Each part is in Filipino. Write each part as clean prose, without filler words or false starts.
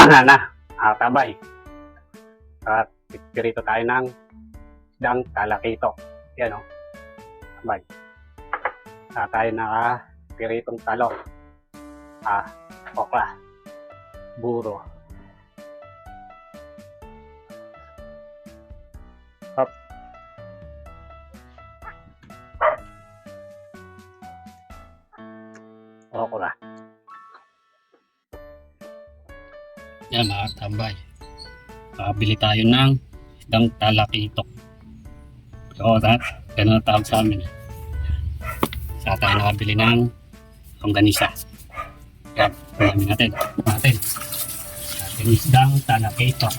na, tambay. At pirito tayo ng isdang talakito. Yan o. Tambay. Tayo piritong talong. Okra. Buro. Hop. Okra. Yan mga tambay. Bili tayo ng isdang talakitok. So ganun ang tawag sa amin. Sa tayo nakabili ng longganisa. Yan, kunamin natin. Ating isdang talakitok.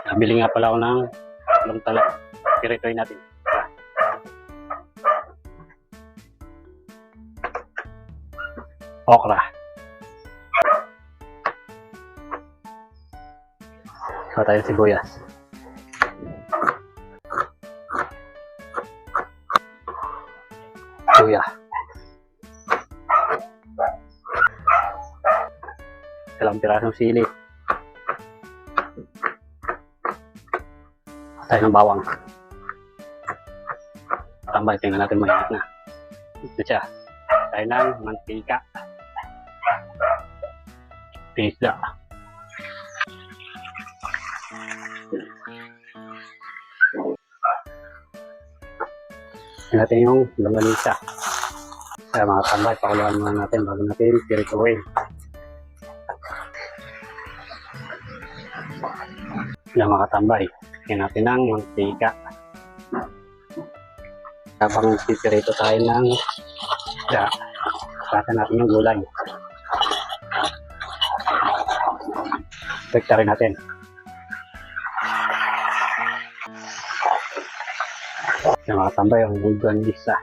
Nabili nga pala ako ng tatlong talong. Piritoy natin. Okra. Saka tayo sibuyas. Luya. Ilang pirasong sili. Tayo ng bawang. Tambay, tingnan natin mainit na. Ito siya. Tayo ng mantika. Isda. Tingnan natin yung longganisa. Kaya mga tambay, pakuluan muna natin bago natin pirituin. Yan mga tambay. Tingnan natin ng mantika. Habang pipirito tayo ng isda, saka natin yung gulay. Pekta rin natin. Yung mga tambay, yung longganisa.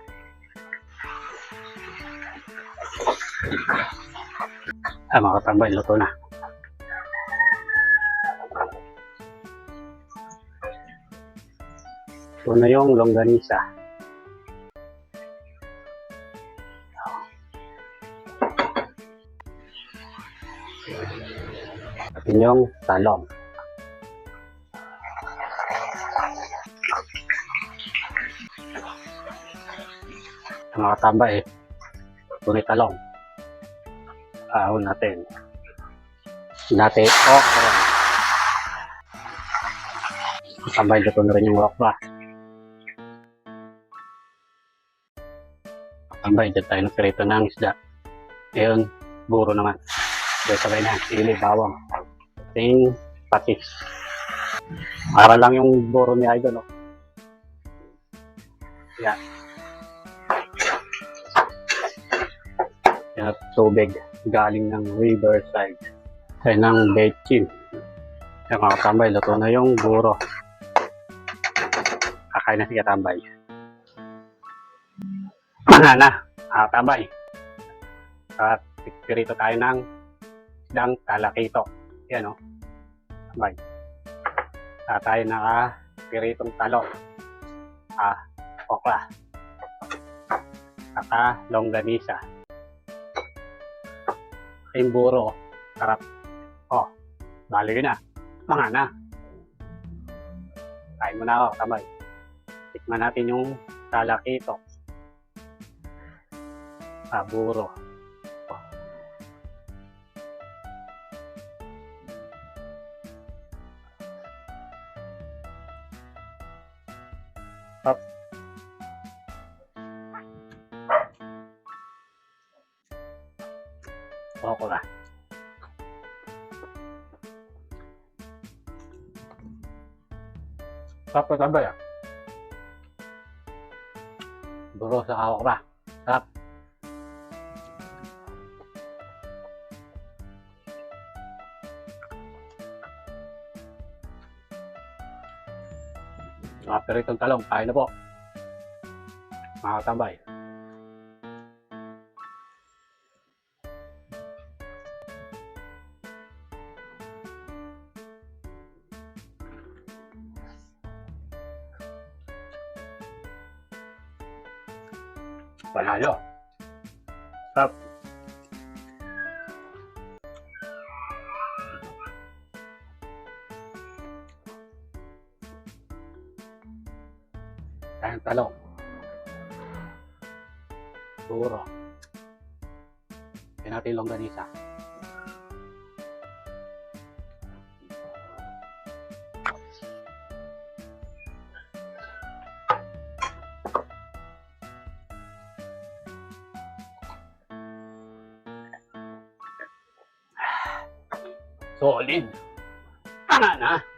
Mga tambay, luto na. Ito na yung longganisa. At yung talong. Mga tambay, tunay talong. Ahon natin. Natin okra. Tambay, luto na rin yung okra. Tambay, dyan tayo ng pirito ng isda. Ngayon, buro naman. Dyan sabay na, sili, bawang. Ting patis. Para lang yung buro ni Idol. Oh. Yan. Yan, tubig. Galing ng riverside. Tayo ng bechin. Yan mga tambay, luto na yung buro. Kakain na si Katambay. Na, tambay. At pirito tayo ng isdang talakito. Yan o. Tambay. Tayo piritong talong. Okra. Saka longganisa. Yung buro. Sarap. Bali yun na. Mga na. Kain mo na ako, tambay. Tikman natin yung talakito. Buro. Hop. Okra. Sarap na tambay ah. Buro sa okra. Sarap. Mga piritong talong, kain na po. Mga katambay. Panalo. Stop. Tayong talong. Puro. Yan natin longganisa. Solid. Tama na.